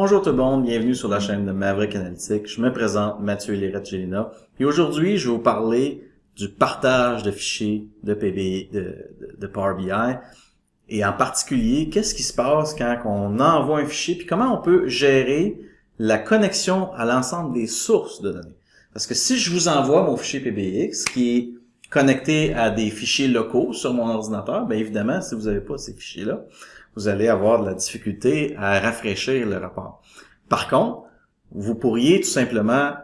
Bonjour tout le monde, bienvenue sur la chaîne de Maverick Analytics. Je me présente, Mathieu Lérette-Gélina. Et aujourd'hui, je vais vous parler du partage de fichiers de PB, de Power BI. Et en particulier, qu'est-ce qui se passe quand on envoie un fichier, puis comment on peut gérer la connexion à l'ensemble des sources de données. Parce que si je vous envoie mon fichier PBX, qui est connecté à des fichiers locaux sur mon ordinateur, bien évidemment, si vous n'avez pas ces fichiers-là, vous allez avoir de la difficulté à rafraîchir le rapport. Par contre, vous pourriez tout simplement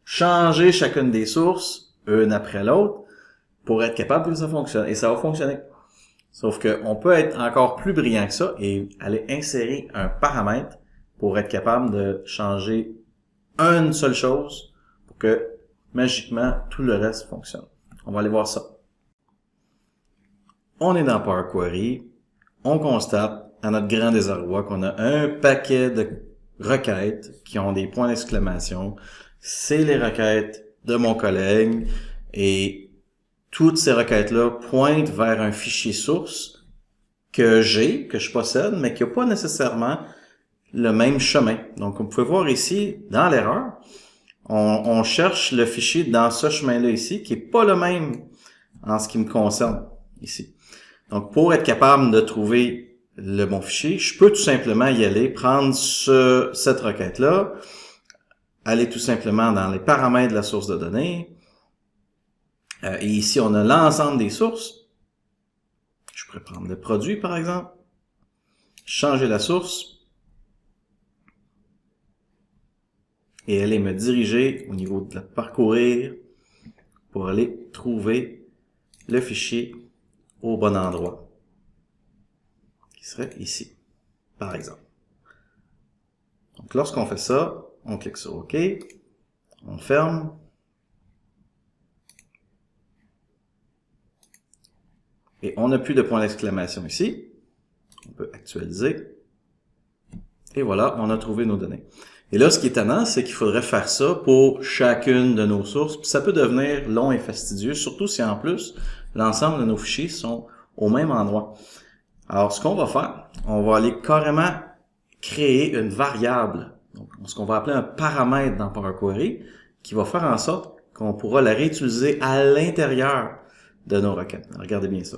changer chacune des sources, une après l'autre, pour être capable que ça fonctionne. Et ça va fonctionner. Sauf qu'on peut être encore plus brillant que ça et aller insérer un paramètre pour être capable de changer une seule chose pour que magiquement tout le reste fonctionne. On va aller voir ça. On est dans Power Query. On constate, à notre grand désarroi, qu'on a un paquet de requêtes qui ont des points d'exclamation. C'est les requêtes de mon collègue et toutes ces requêtes-là pointent vers un fichier source que je possède, mais qui n'a pas nécessairement le même chemin. Donc, vous pouvez voir ici, dans l'erreur, on cherche le fichier dans ce chemin-là ici, qui n'est pas le même en ce qui me concerne ici. Donc, pour être capable de trouver le bon fichier, je peux tout simplement y aller, prendre cette requête-là, aller tout simplement dans les paramètres de la source de données. Et ici, on a l'ensemble des sources. Je pourrais prendre le produit, par exemple, changer la source, et aller me diriger au niveau de la parcourir pour aller trouver le fichier au bon endroit, qui serait ici, par exemple. Donc, lorsqu'on fait ça, on clique sur OK, on ferme, et on n'a plus de point d'exclamation ici. On peut actualiser, et voilà, on a trouvé nos données. Et là, ce qui est étonnant, c'est qu'il faudrait faire ça pour chacune de nos sources, puis ça peut devenir long et fastidieux, surtout si en plus, l'ensemble de nos fichiers sont au même endroit. Alors, ce qu'on va faire, on va aller carrément créer une variable, donc ce qu'on va appeler un paramètre dans Power Query, qui va faire en sorte qu'on pourra la réutiliser à l'intérieur de nos requêtes. Regardez bien ça.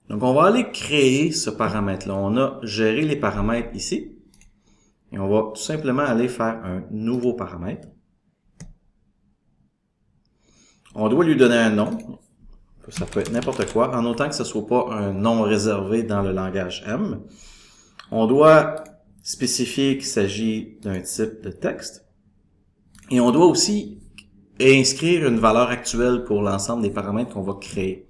Donc, on va aller créer ce paramètre-là. On a géré les paramètres ici. Et on va tout simplement aller faire un nouveau paramètre. On doit lui donner un nom. Ça peut être n'importe quoi, en autant que ce ne soit pas un nom réservé dans le langage M. On doit spécifier qu'il s'agit d'un type de texte. Et on doit aussi inscrire une valeur actuelle pour l'ensemble des paramètres qu'on va créer.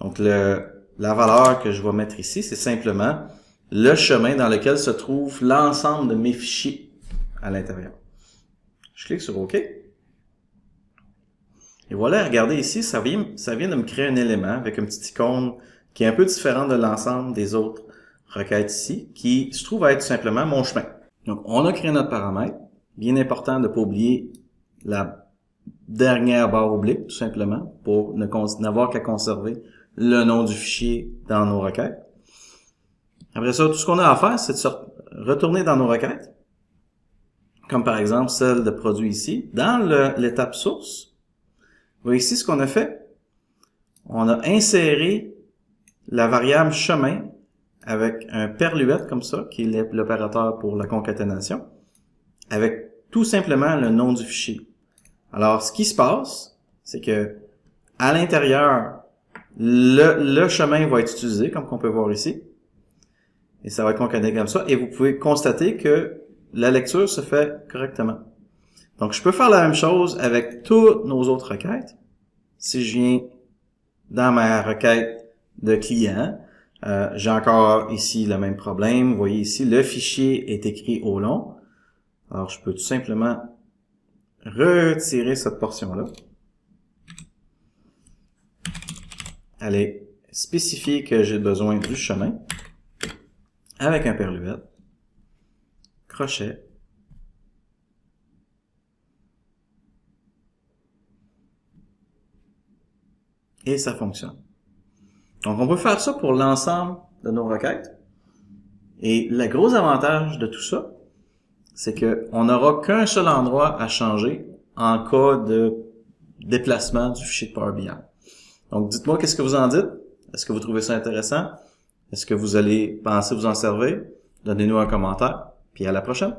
Donc, la valeur que je vais mettre ici, c'est simplement le chemin dans lequel se trouve l'ensemble de mes fichiers à l'intérieur. Je clique sur OK. Et voilà, regardez ici, ça vient de me créer un élément avec une petite icône qui est un peu différente de l'ensemble des autres requêtes ici, qui se trouve à être tout simplement mon chemin. Donc, on a créé notre paramètre. Bien important de ne pas oublier la dernière barre oblique, tout simplement, pour n'avoir qu'à conserver le nom du fichier dans nos requêtes. Après ça, tout ce qu'on a à faire, c'est de se retourner dans nos requêtes, comme par exemple celle de produit ici, dans l'étape source. Vous voyez ici ce qu'on a fait. On a inséré la variable chemin avec un perluette comme ça, qui est l'opérateur pour la concaténation, avec tout simplement le nom du fichier. Alors, ce qui se passe, c'est que à l'intérieur, le chemin va être utilisé, comme on peut voir ici. Et ça va être concaténé comme ça. Et vous pouvez constater que la lecture se fait correctement. Donc, je peux faire la même chose avec toutes nos autres requêtes. Si je viens dans ma requête de client, j'ai encore ici le même problème. Vous voyez ici, le fichier est écrit au long. Alors, je peux tout simplement retirer cette portion-là. Aller spécifier que j'ai besoin du chemin. Avec un perluette, crochet, et ça fonctionne. Donc, on peut faire ça pour l'ensemble de nos requêtes. Et le gros avantage de tout ça, c'est que on n'aura qu'un seul endroit à changer en cas de déplacement du fichier de Power BI. Donc, dites-moi qu'est-ce que vous en dites. Est-ce que vous trouvez ça intéressant? Est-ce que vous allez penser vous en servir? Donnez-nous un commentaire, puis à la prochaine.